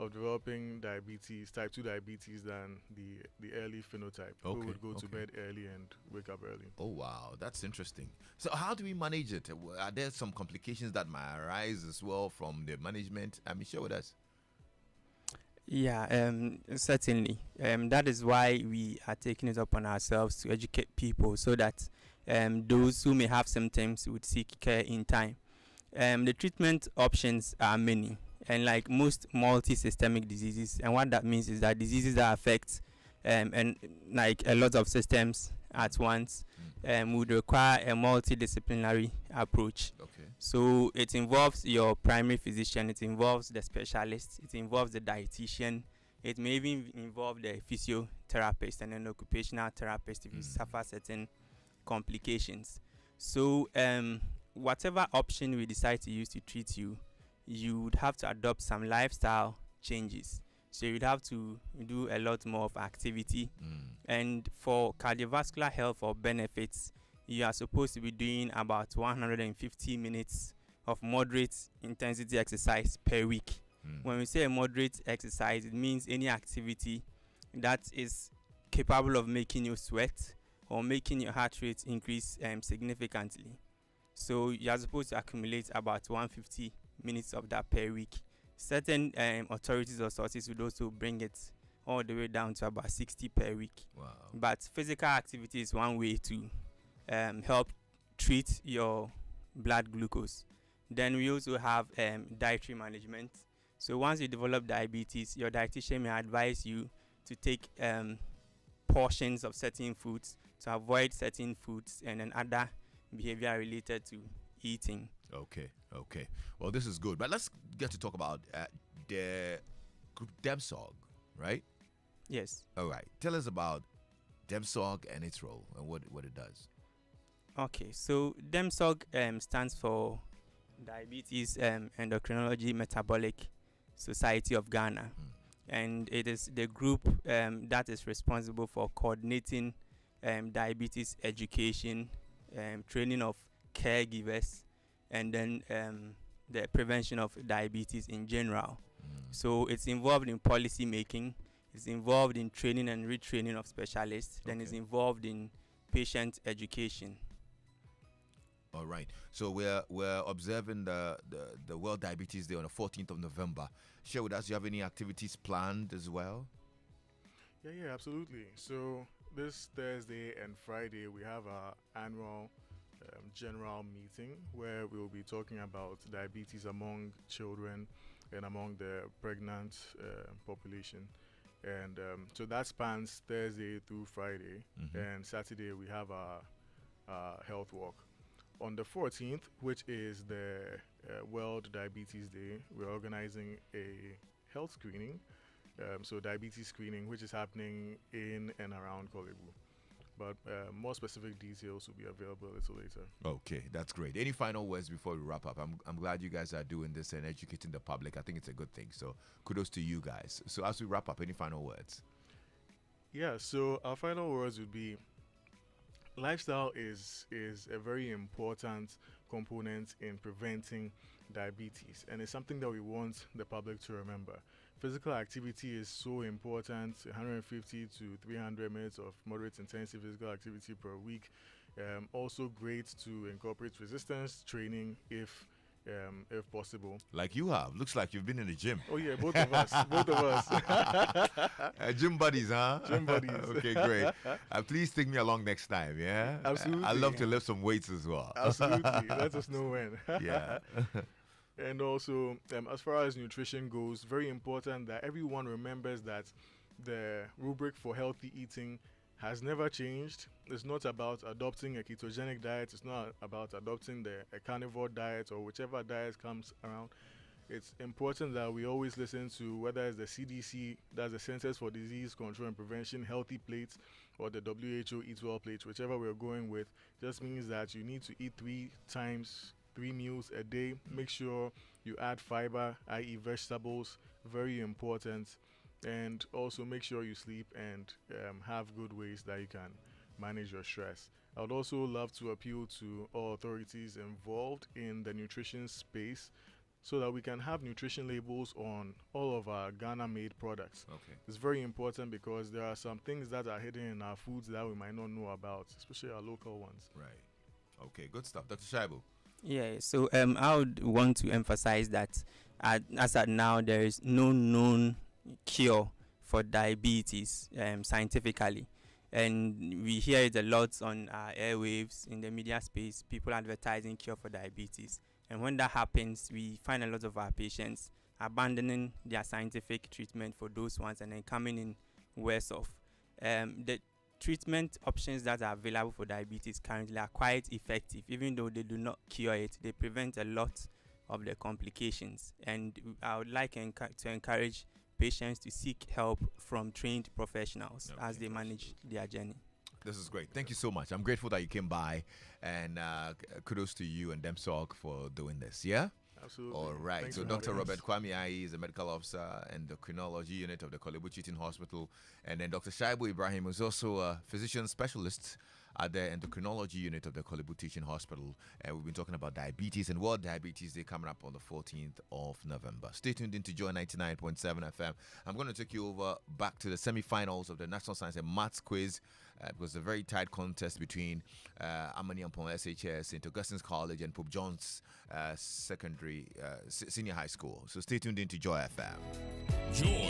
of developing diabetes, type 2 diabetes, than the early phenotype, who Okay, would go to okay. bed early and wake up early. Oh wow, that's interesting. So how do we manage it? Are there some complications that might arise as well from the management? I mean, share with us. Yeah, certainly. That is why we are taking it upon ourselves to educate people so that those who may have symptoms would seek care in time. The treatment options are many, and like most multi-systemic diseases, and what that means is that diseases that affect and like a lot of systems at once would require a multidisciplinary approach. Okay. So it involves your primary physician, it involves the specialist, it involves the dietitian, it may even involve the physiotherapist and an occupational therapist if you suffer certain complications. So whatever option we decide to use to treat you, you would have to adopt some lifestyle changes. So you'd have to do a lot more of activity. And for cardiovascular health or benefits, you are supposed to be doing about 150 minutes of moderate intensity exercise per week. When we say a moderate exercise, it means any activity that is capable of making you sweat or making your heart rate increase significantly. So you are supposed to accumulate about 150 minutes of that per week. Certain authorities or sources would also bring it all the way down to about 60 per week. Wow. But physical activity is one way to help treat your blood glucose. Then we also have dietary management. So once you develop diabetes, your dietitian may advise you to take portions of certain foods, to avoid certain foods, and then other behavior related to eating. Okay. Okay. Well, this is good, but let's get to talk about the group DEMSOG, right? Yes. All right. Tell us about DEMSOG and its role and what it does. Okay. So DEMSOG stands for Diabetes Endocrinology Metabolic Society of Ghana, and it is the group that is responsible for coordinating diabetes education, training of caregivers, and then the prevention of diabetes in general. So it's involved in policy making, it's involved in training and retraining of specialists, then it's involved in patient education. All right. So we're observing the World Diabetes Day on the 14th of November. Share with us. Do you have any activities planned as well? Yeah, absolutely. So this Thursday and Friday we have our annual general meeting where we'll be talking about diabetes among children and among the pregnant population. And so that spans Thursday through Friday, and Saturday we have our health walk. On the 14th, which is the World Diabetes Day, we're organizing a health screening, so diabetes screening, which is happening in and around Korle Bu. But more specific details will be available a little later. Okay, that's great. Any final words before we wrap up? I'm glad you guys are doing this and educating the public. I think it's a good thing. So kudos to you guys. So as we wrap up, any final words? Yeah, so our final words would be lifestyle is a very important component in preventing diabetes, and it's something that we want the public to remember. Physical activity is so important, 150 to 300 minutes of moderate intensive physical activity per week. Also great to incorporate resistance training if possible. Like you have. Looks like you've been in the gym. Oh yeah, both of us. Both of us. Gym buddies, huh? Gym buddies. Okay, great. Please take me along next time, yeah? Absolutely. I love to lift some weights as well. Absolutely. Let us know when. Yeah. And also, as far as nutrition goes, very important that everyone remembers that the rubric for healthy eating has never changed. It's not about adopting a ketogenic diet. It's not about adopting a carnivore diet or whichever diet comes around. It's important that we always listen to whether it's the CDC, that's the Centers for Disease Control and Prevention, healthy plates, or the WHO Eat Well plates, whichever we're going with. Just means that you need to eat 3 meals a day. Make sure you add fiber, i.e. vegetables, very important. And also make sure you sleep and have good ways that you can manage your stress. I would also love to appeal to all authorities involved in the nutrition space so that we can have nutrition labels on all of our Ghana-made products. Okay. It's very important because there are some things that are hidden in our foods that we might not know about, especially our local ones. Right. Okay, good stuff. Dr. Shaibu. Yeah, so I would want to emphasize that as at now, there is no known cure for diabetes scientifically. And we hear it a lot on our airwaves, in the media space, people advertising cure for diabetes. And when that happens, we find a lot of our patients abandoning their scientific treatment for those ones and then coming in worse off. The treatment options that are available for diabetes currently are quite effective. Even though they do not cure it, they prevent a lot of the complications. And I would like to encourage patients to seek help from trained professionals as they manage their journey. This is great. Thank you so much. I'm grateful that you came by, and kudos to you and Demsog for doing this. Yeah? Absolutely. All right. Thanks so for Dr. having Robert us. Kwame Aye is a medical officer and the endocrinology unit of the Korle Bu Teaching Hospital. And then Dr. Shaibu Ibrahim is also a physician specialist at the endocrinology unit of the Korle Bu Teaching Hospital. And we've been talking about diabetes and World Diabetes Day coming up on the 14th of November. Stay tuned into Joy 99.7 FM. I'm going to take you over back to the semi-finals of the National Science and Maths Quiz. It was a very tight contest between Amani Ampon SHS, St. Augustine's College, and Pope John's Senior High School. So stay tuned into Joy FM. Joy